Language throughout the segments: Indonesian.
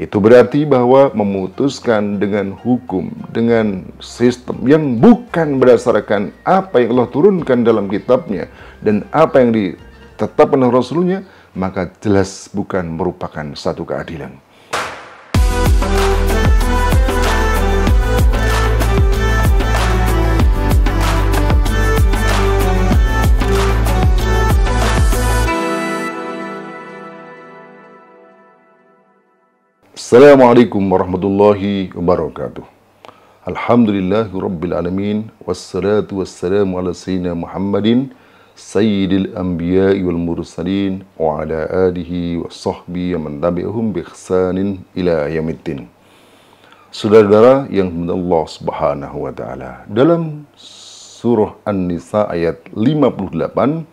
Itu berarti bahwa memutuskan dengan hukum, dengan sistem yang bukan berdasarkan apa yang Allah turunkan dalam kitabnya dan apa yang ditetapkan oleh Rasulnya, maka jelas bukan merupakan satu keadilan. Assalamualaikum warahmatullahi wabarakatuh. Alhamdulillahi rabbil alamin, wassalatu wassalamu ala sayyidina Muhammadin sayyidil anbiya'i wal mursalin wa ala alihi wa sahbihi wa man tabi'ahum bi ihsanin ila yaumiddin. Saudara-saudara yang dimuliakan Allah Subhanahu wa taala, dalam surah An-Nisa ayat 58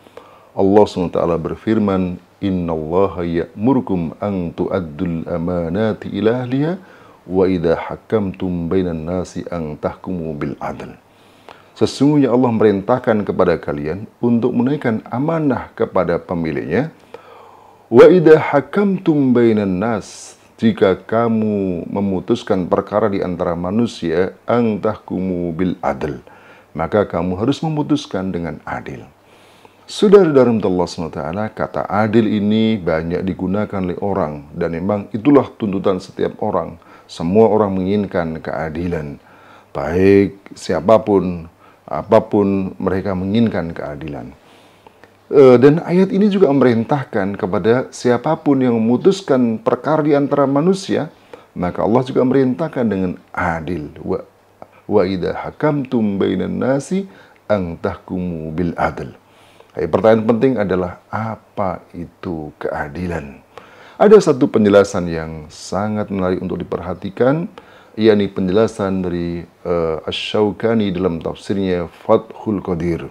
Allah SWT berfirman, Innallaha ya'murukum an tu'addul amanati ila ahliha wa idha hakamtum bainan nasi an tahkumu bil adl. Sesungguhnya Allah merintahkan kepada kalian untuk menunaikan amanah kepada pemiliknya. Wa idha hakamtum bainan nas, jika kamu memutuskan perkara di antara manusia, an tahkumu bil adl, maka kamu harus memutuskan dengan adil. Saudara-saudara Allah SWT, kata adil ini banyak digunakan oleh orang, dan memang itulah tuntutan setiap orang. Semua orang menginginkan keadilan, baik siapapun, apapun mereka menginginkan keadilan. Dan ayat ini juga memerintahkan kepada siapapun yang memutuskan perkara di antara manusia, maka Allah juga merintahkan dengan adil. Wa idha hakamtum bainan nasi an tahkumu bil adl. Pertanyaan penting adalah, apa itu keadilan? Ada satu penjelasan yang sangat menarik untuk diperhatikan, yakni penjelasan dari Asy-Syaukani dalam tafsirnya Fathul Qadir.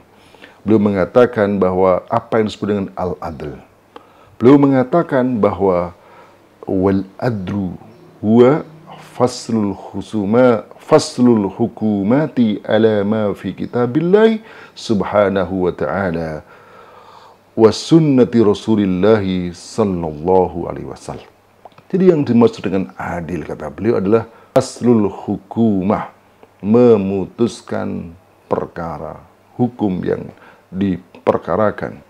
Beliau mengatakan bahwa apa yang disebut dengan al-adl. Beliau mengatakan bahwa wal adlu huwa faslul hukumati ala ma fi kitabillahi subhanahu wa ta'ala wa sunnati rasulillahi sallallahu alaihi wasallam. Jadi yang dimaksud dengan adil, kata beliau, adalah faslul hukumah, memutuskan perkara, hukum yang diperkarakan,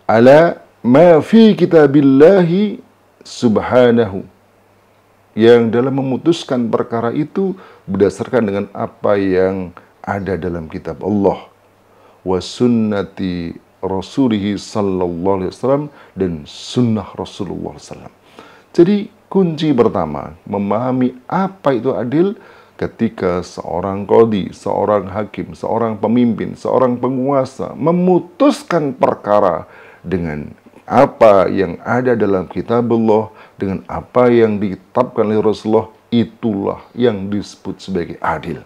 ala ma fi kitabillahi subhanahu, yang dalam memutuskan perkara itu berdasarkan dengan apa yang ada dalam kitab Allah, wa sunnati rasulihi sallallahu alaihi wasallam, dan sunnah Rasulullah SAW. Jadi kunci pertama memahami apa itu adil ketika seorang qadhi, seorang hakim, seorang pemimpin, seorang penguasa memutuskan perkara dengan apa yang ada dalam kitab Allah, dengan apa yang ditetapkan oleh Rasulullah, itulah yang disebut sebagai adil.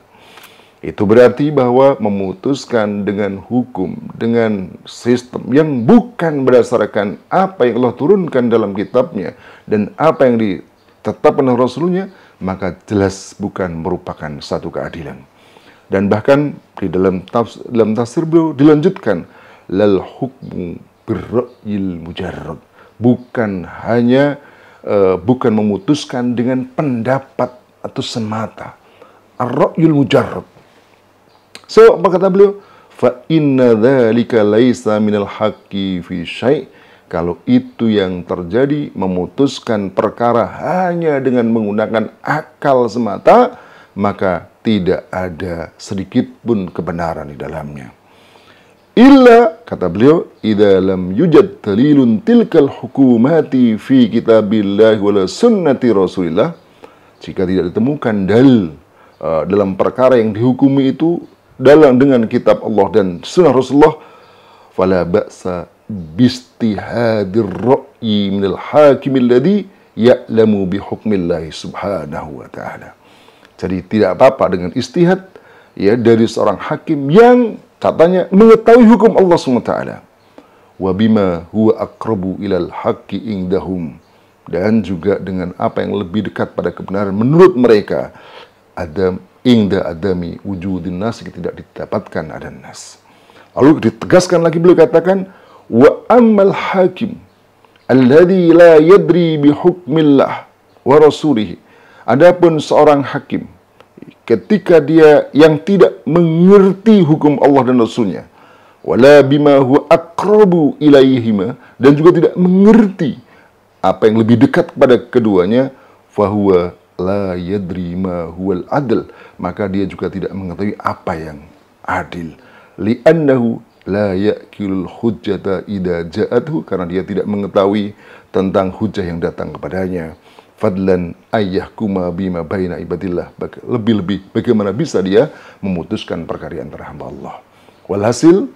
Itu berarti bahwa memutuskan dengan hukum, dengan sistem yang bukan berdasarkan apa yang Allah turunkan dalam kitabnya dan apa yang ditetapkan oleh Rasulnya, maka jelas bukan merupakan satu keadilan. Dan bahkan di dalam tafsir beliau dilanjutkan, lal hukmu birra'yil mujarrad, bukan hanya bukan memutuskan dengan pendapat atau semata, ar-ra'yul mujarrad. So, apa kata beliau? Fa inna dzalika laisa minal haqqi fi syai'. Kalau itu yang terjadi, memutuskan perkara hanya dengan menggunakan akal semata, maka tidak ada sedikit pun kebenaran di dalamnya. Illa, kata beliau, idza lam yujad dalilun tilkal hukumati fi kitabillah wala sunnati rasulillah, jika tidak ditemukan dalil dalam perkara yang dihukumi itu dengan kitab Allah dan sunnah Rasulullah, fala ba'sa bistihadir ra'yi minal hakim alladhi ya'lamu bi hukmillahi subhanahu wa ta'ala. Jadi tidak apa-apa dengan istihad ya dari seorang hakim yang katanya mengetahui hukum Allah subhanahu wa ta'ala. Wa bima huwa aqrabu ilal haqqi indahum, dan juga dengan apa yang lebih dekat pada kebenaran menurut mereka. Inda adami wujudin nas, tidak didapatkan ada nas. Lalu ditegaskan lagi, beliau katakan, wa ammal hakim alladhi la yadri bi hukmillah wa rasulihi. Adapun seorang hakim ketika dia yang tidak mengerti hukum Allah dan Rasulnya, wala bima huwa aqrabu ilaihima, dan juga tidak mengerti apa yang lebih dekat kepada keduanya, fahuwa la yadri ma huwal adl, maka dia juga tidak mengetahui apa yang adil. Li'annahu la ya'kilul hujjata idza ja'athu, karena dia tidak mengetahui tentang hujah yang datang kepadanya. Fadlan ayyahkuma bima baina ibadillah, lebih-lebih bagaimana bisa dia memutuskan perkara antara hamba Allah. Walhasil,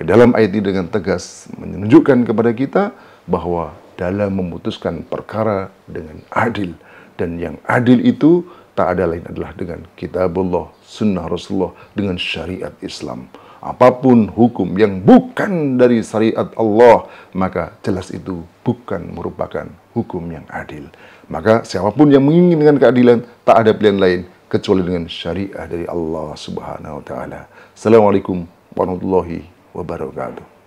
dalam ayat ini dengan tegas menunjukkan kepada kita bahwa dalam memutuskan perkara dengan adil, dan yang adil itu tak ada lain adalah dengan kitabullah, sunnah Rasulullah, dengan syariat Islam. Apapun hukum yang bukan dari syariat Allah, maka jelas itu bukan merupakan hukum yang adil. Maka siapapun yang menginginkan keadilan, tak ada pilihan lain kecuali dengan syariah dari Allah Subhanahu wa Ta'ala. Assalamualaikum warahmatullahi wabarakatuh.